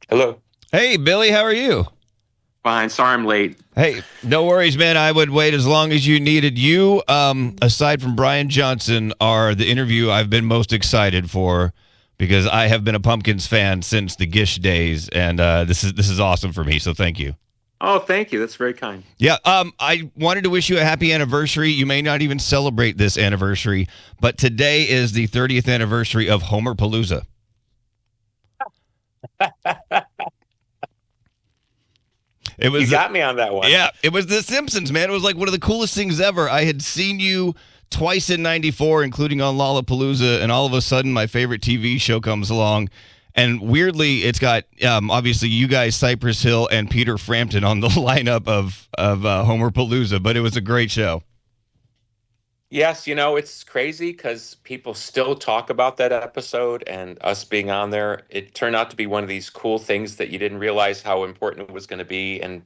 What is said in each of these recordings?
Hello. Hey, Billy, how are you? Fine. Sorry I'm late. Hey, no worries, man. I would wait as long as you needed. You, aside from Brian Johnson, are the interview I've been most excited for because I have been a Pumpkins fan since the Gish days, and this is awesome for me. So thank you. Oh, thank you. That's very kind. Yeah, I wanted to wish you a happy anniversary. You may not even celebrate this anniversary, but today is the 30th anniversary of Homer Palooza. It You was got me on that one. Yeah, it was The Simpsons, man. It was like one of the coolest things ever. I had seen you twice in '94, including on Lollapalooza, and all of a sudden, my favorite TV show comes along. And weirdly, it's got obviously you guys, Cypress Hill, and Peter Frampton on the lineup of Homer Palooza. But it was a great show. Yes, it's crazy because people still talk about that episode and us being on there. It turned out to be one of these cool things that you didn't realize how important it was going to be. And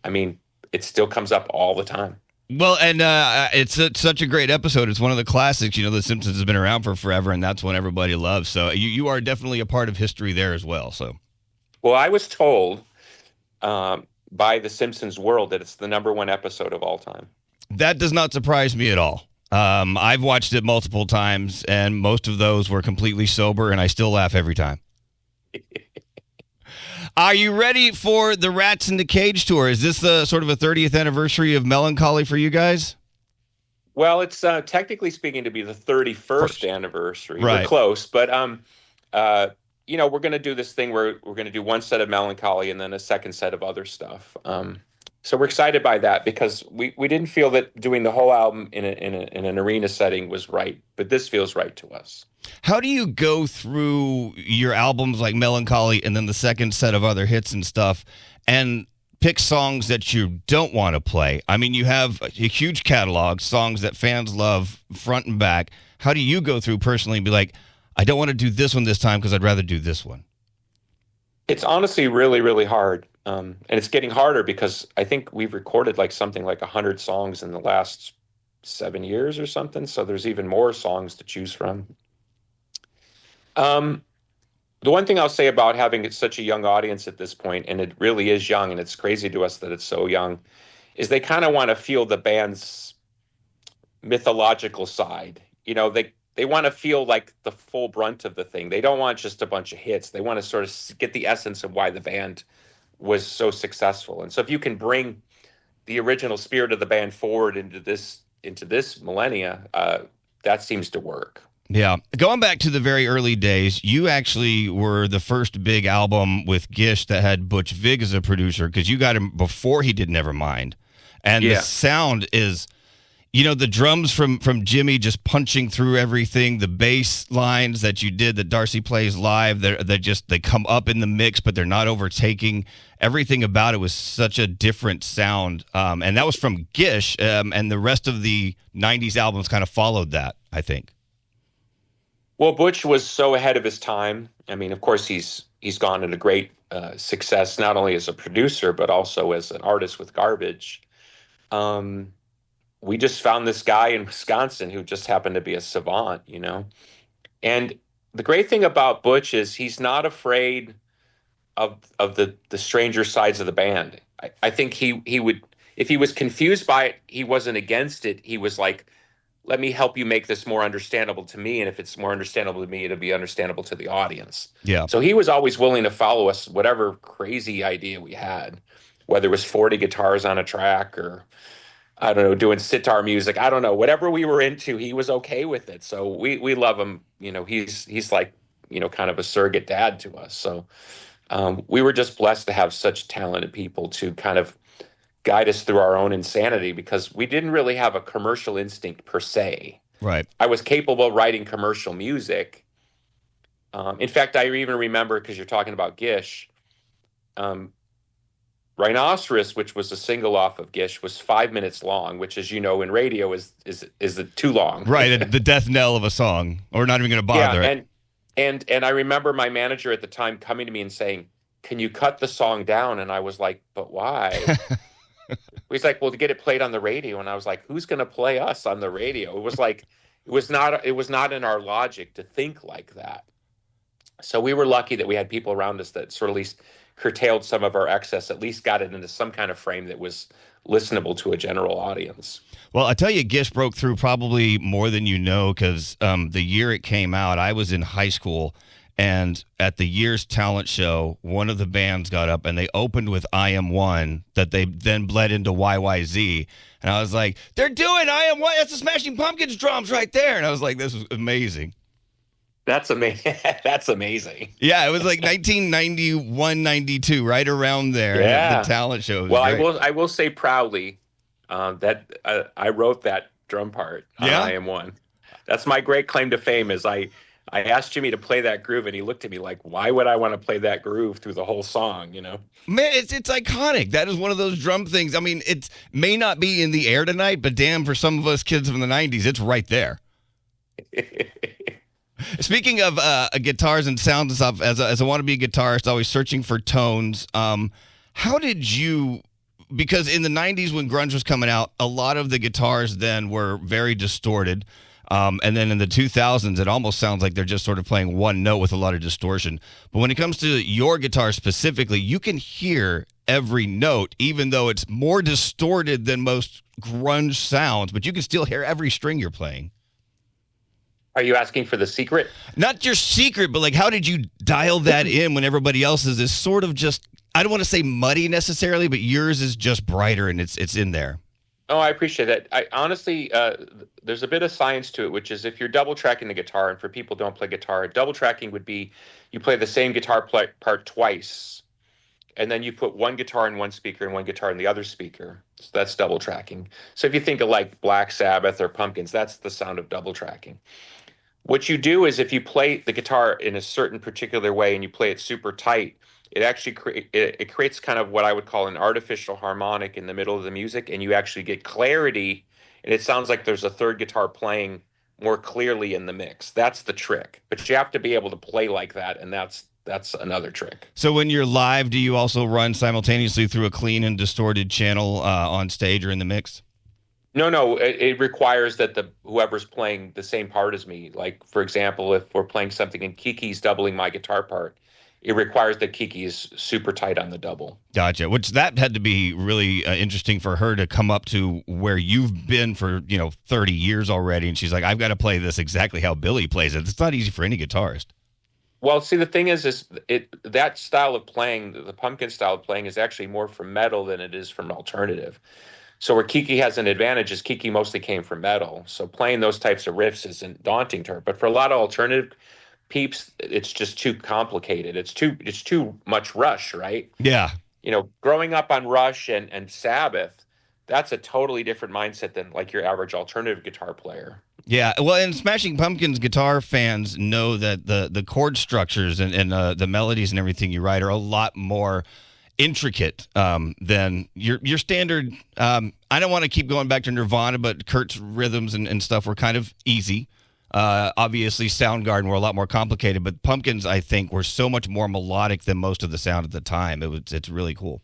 I mean, it still comes up all the time. Well, and such a great episode. It's one of the classics. You know, The Simpsons has been around for forever, and that's one everybody loves. So you are definitely a part of history there as well. So. Well, I was told by the Simpsons World that it's the number one episode of all time. That does not surprise me at all. I've watched it multiple times, and most of those were completely sober, and I still laugh every time. Are you ready for the Rats in the Cage tour? Is this the sort of a 30th anniversary of Melancholy for you guys? Well, it's technically speaking to be the 31st anniversary. Right. We're close, but we're going to do this thing where we're going to do one set of Melancholy and then a second set of other stuff. So we're excited by that because we didn't feel that doing the whole album in an arena setting was right, but this feels right to us. How do you go through your albums like Melancholy and then the second set of other hits and stuff and pick songs that you don't want to play? I mean, you have a huge catalog, songs that fans love front and back. How do you go through personally and be like, I don't want to do this one this time because I'd rather do this one? It's honestly really, really hard. And it's getting harder because I think we've recorded like something like 100 songs in the last 7 years or something. So there's even more songs to choose from. The one thing I'll say about having such a young audience at this point, and it really is young, and it's crazy to us that it's so young, is they kind of want to feel the band's mythological side. They want to feel like the full brunt of the thing. They don't want just a bunch of hits. They want to sort of get the essence of why the band was so successful. And so if you can bring the original spirit of the band forward into this millennia, that seems to work. Yeah. Going back to the very early days, you actually were the first big album with Gish that had Butch Vig as a producer because you got him before he did Nevermind. And Yeah. the sound is, the drums from Jimmy just punching through everything, the bass lines that you did that Darcy plays live, they come up in the mix, but they're not overtaking. Everything about it was such a different sound. And that was from Gish, and the rest of the 90s albums kind of followed that, I think. Well, Butch was so ahead of his time. I mean, of course, he's gone into great success, not only as a producer, but also as an artist with Garbage. We just found this guy in Wisconsin who just happened to be a savant, And the great thing about Butch is he's not afraid of the stranger sides of the band. I think he would, if he was confused by it, he wasn't against it. He was like, let me help you make this more understandable to me. And if it's more understandable to me, it'll be understandable to the audience. Yeah. So he was always willing to follow us, whatever crazy idea we had, whether it was 40 guitars on a track or, I don't know, doing sitar music. I don't know, whatever we were into, he was okay with it. So we love him. He's like, kind of a surrogate dad to us. So we were just blessed to have such talented people to kind of guide us through our own insanity because we didn't really have a commercial instinct per se. Right. I was capable of writing commercial music. In fact, I even remember, because you're talking about Gish, Rhinoceros, which was a single off of Gish, was 5 minutes long, which, as you know, in radio is too long. Right, the death knell of a song. Or not even going to bother it. And I remember my manager at the time coming to me and saying, "Can you cut the song down?" And I was like, "But why?" He's like, "Well, to get it played on the radio." And I was like, "Who's going to play us on the radio?" It was like, it was not in our logic to think like that. So we were lucky that we had people around us that sort of at least curtailed some of our excess, at least got it into some kind of frame that was listenable to a general audience. Well, I tell you, Gish broke through probably more than you know because the year it came out, I was in high school, and at the year's talent show, one of the bands got up and they opened with I Am One that they then bled into YYZ. And I was like, they're doing I Am One. That's the Smashing Pumpkins drums right there. And I was like, this was amazing. That's amazing. That's amazing. Yeah, it was like 1991, 92, right around there. Yeah. The talent show. Well, I will say proudly that I wrote that drum part on I Am One. That's my great claim to fame is I asked Jimmy to play that groove, and he looked at me like, why would I want to play that groove through the whole song, you know? Man, it's iconic. That is one of those drum things. I mean, it may not be in the air tonight, but damn, for some of us kids from the 90s, it's right there. Speaking of guitars and sounds and stuff, as a wannabe guitarist, always searching for tones, how did you... Because in the 90s when grunge was coming out, a lot of the guitars then were very distorted. And then in the 2000s, it almost sounds like they're just sort of playing one note with a lot of distortion. But when it comes to your guitar specifically, you can hear every note, even though it's more distorted than most grunge sounds, but you can still hear every string you're playing. Are you asking for the secret? Not your secret, but like, how did you dial that in when everybody else's is sort of just, I don't want to say muddy necessarily, but yours is just brighter and it's in there. Oh, I appreciate that. I honestly, there's a bit of science to it, which is if you're double tracking the guitar, and for people who don't play guitar, double tracking would be you play the same guitar part twice, and then you put one guitar in one speaker and one guitar in the other speaker. So that's double tracking. So if you think of like Black Sabbath or Pumpkins, that's the sound of double tracking. What you do is if you play the guitar in a certain particular way and you play it super tight, it actually it creates kind of what I would call an artificial harmonic in the middle of the music, and you actually get clarity, and it sounds like there's a third guitar playing more clearly in the mix. That's the trick. But you have to be able to play like that, and that's another trick. So when you're live, do you also run simultaneously through a clean and distorted channel on stage or in the mix? No. It requires that whoever's playing the same part as me. Like, for example, if we're playing something and Kiki's doubling my guitar part, it requires that Kiki is super tight on the double. Gotcha. Which that had to be really interesting for her to come up to where you've been for 30 years already, and she's like, I've got to play this exactly how Billy plays it. It's not easy for any guitarist. Well, see, the thing is that style of playing, the Pumpkin style of playing, is actually more from metal than it is from alternative. So where Kiki has an advantage is Kiki mostly came from metal. So playing those types of riffs isn't daunting to her. But for a lot of alternative peeps, it's just too complicated. It's too much Rush, right? Yeah. Growing up on Rush and Sabbath, that's a totally different mindset than like your average alternative guitar player. Yeah, well, and Smashing Pumpkins guitar fans know that the chord structures and the melodies and everything you write are a lot more intricate than your standard. I don't want to keep going back to Nirvana, but Kurt's rhythms and stuff were kind of easy. Obviously, Soundgarden were a lot more complicated, but Pumpkins, I think, were so much more melodic than most of the sound at the time. It's really cool.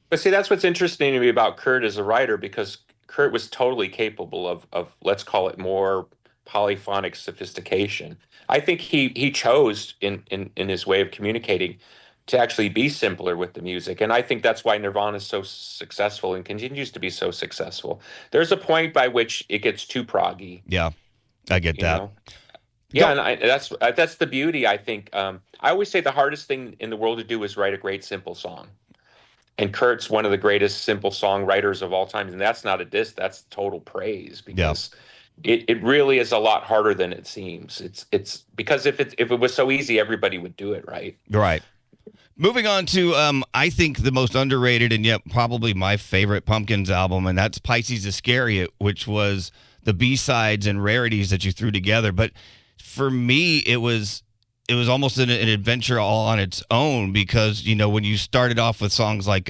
But see, that's what's interesting to me about Kurt as a writer, because Kurt was totally capable of let's call it more polyphonic sophistication. I think he chose in his way of communicating to actually be simpler with the music. And I think that's why Nirvana is so successful and continues to be so successful. There's a point by which it gets too proggy. Yeah, I get that. Yeah, and that's the beauty, I think. I always say the hardest thing in the world to do is write a great, simple song. And Kurt's one of the greatest simple songwriters of all time. And that's not a diss, that's total praise, because it really is a lot harder than it seems. It's because if it was so easy, everybody would do it, right? Right. Moving on to, I think, the most underrated and yet probably my favorite Pumpkins album, and that's Pisces Iscariot, which was the B-sides and rarities that you threw together. But for me, it was almost an adventure all on its own, because, when you started off with songs like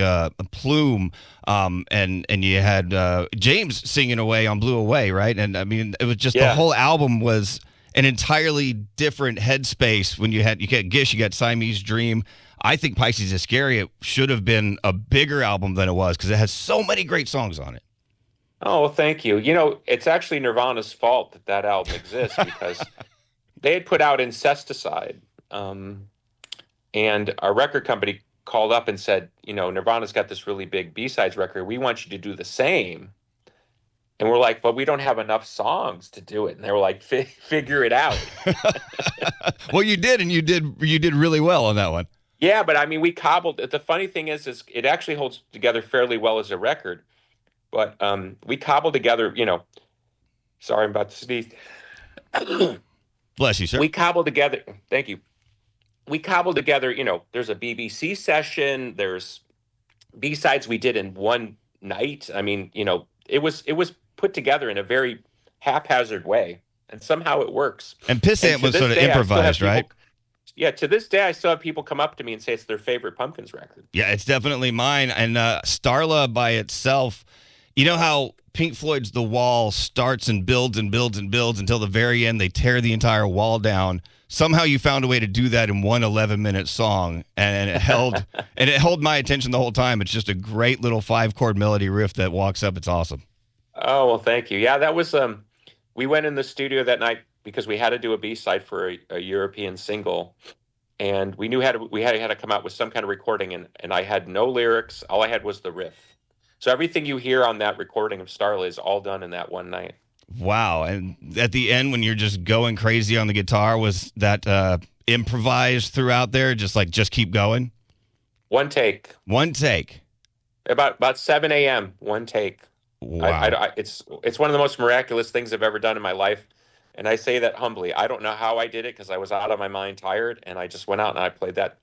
Plume, and you had James singing away on Blew Away, right? And I mean, it was just the whole album was an entirely different headspace. When you had Gish, you got Siamese Dream. I think Pisces Iscariot should have been a bigger album than it was, because it has so many great songs on it. Oh, well, thank you. It's actually Nirvana's fault that album exists, because they had put out Incesticide, and our record company called up and said, Nirvana's got this really big B-sides record. We want you to do the same. And we're like, but we don't have enough songs to do it. And they were like, figure it out. Well, you did, and you did really well on that one. Yeah, but I mean, we cobbled. The funny thing is it actually holds together fairly well as a record. But we cobbled together, sorry, I'm about to sneeze. Bless you, sir. We cobbled together. Thank you. We cobbled together, there's a BBC session. There's B-sides we did in one night. I mean, it was put together in a very haphazard way, and somehow it works. And Pissant was sort of improvised, right? Yeah, to this day, I still have people come up to me and say it's their favorite Pumpkins record. Yeah, it's definitely mine. And Starla by itself, you know how Pink Floyd's The Wall starts and builds and builds and builds until the very end, they tear the entire wall down. Somehow you found a way to do that in one 11-minute song, and it held my attention the whole time. It's just a great little 5-chord melody riff that walks up. It's awesome. Oh, well, thank you. Yeah, that was we went in the studio that night because we had to do a B-side for a European single, and we knew we had to come out with some kind of recording, and I had no lyrics. All I had was the riff. So everything you hear on that recording of Starla is all done in that one night. Wow. And at the end, when you're just going crazy on the guitar, was that improvised throughout there? Just keep going? One take. One take. About 7 a.m., one take. Wow. It's one of the most miraculous things I've ever done in my life. And I say that humbly. I don't know how I did it because I was out of my mind, tired, and I just went out and I played that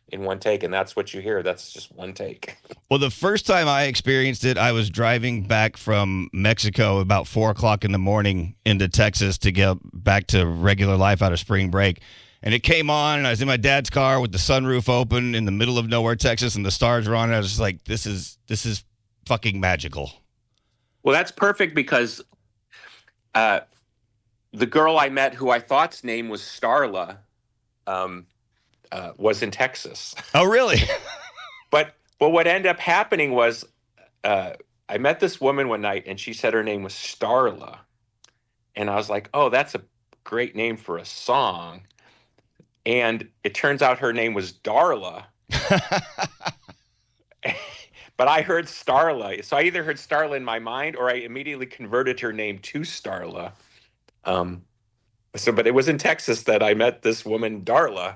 in one take, and that's what you hear. That's just one take. Well, the first time I experienced it, I was driving back from Mexico about 4 o'clock in the morning into Texas to get back to regular life out of spring break. And it came on, and I was in my dad's car with the sunroof open in the middle of nowhere, Texas, and the stars were on. And I was just like, this is fucking magical. Well, that's perfect because the girl I met who I thought's name was Starla was in Texas. Oh, really? But what ended up happening was I met this woman one night, and she said her name was Starla. And I was like, oh, that's a great name for a song. And it turns out her name was Darla. But I heard Starla. So I either heard Starla in my mind or I immediately converted her name to Starla. But it was in Texas that I met this woman, Darla.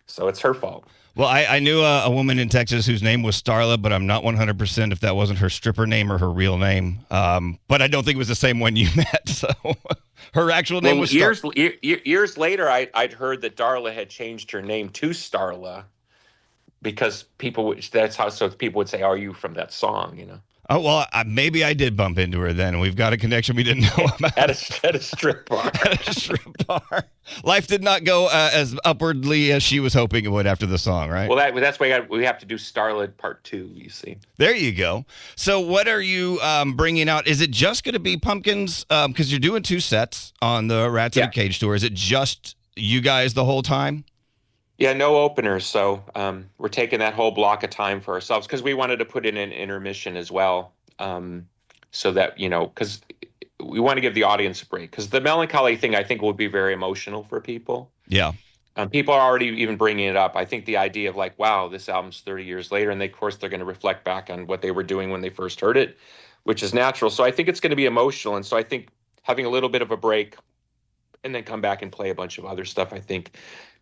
So it's her fault. Well, I knew a woman in Texas whose name was Starla, but I'm not 100% if that wasn't her stripper name or her real name. But I don't think it was the same one you met. So her actual name was years later, I'd heard that Darla had changed her name to Starla because people would say, "Are you from that song?" Oh, well, maybe I did bump into her then, and we've got a connection we didn't know about. At a strip bar. At a strip bar. Life did not go as upwardly as she was hoping it would after the song, right? Well, that's why we have to do Starlet Part 2, you see. There you go. So what are you bringing out? Is it just going to be Pumpkins? Because you're doing 2 sets on the Rats in a Cage tour. Is it just you guys the whole time? Yeah, no openers. So we're taking that whole block of time for ourselves because we wanted to put in an intermission as well. So that, because we want to give the audience a break. Because the melancholy thing, I think, will be very emotional for people. Yeah. People are already even bringing it up. I think the idea of like, wow, this album's 30 years later. And of course, they're going to reflect back on what they were doing when they first heard it, which is natural. So I think it's going to be emotional. And so I think having a little bit of a break and then come back and play a bunch of other stuff, I think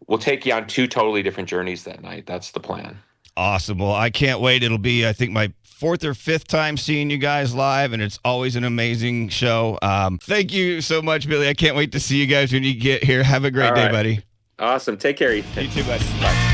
we'll take you on 2 totally different journeys that night. That's the plan. Awesome. Well, I can't wait. It'll be, I think, my 4th or 5th time seeing you guys live, and it's always an amazing show. Thank you so much, Billy. I can't wait to see you guys when you get here. Have a great day, buddy. Awesome. Take care, Ethan. You too, buddy. Bye.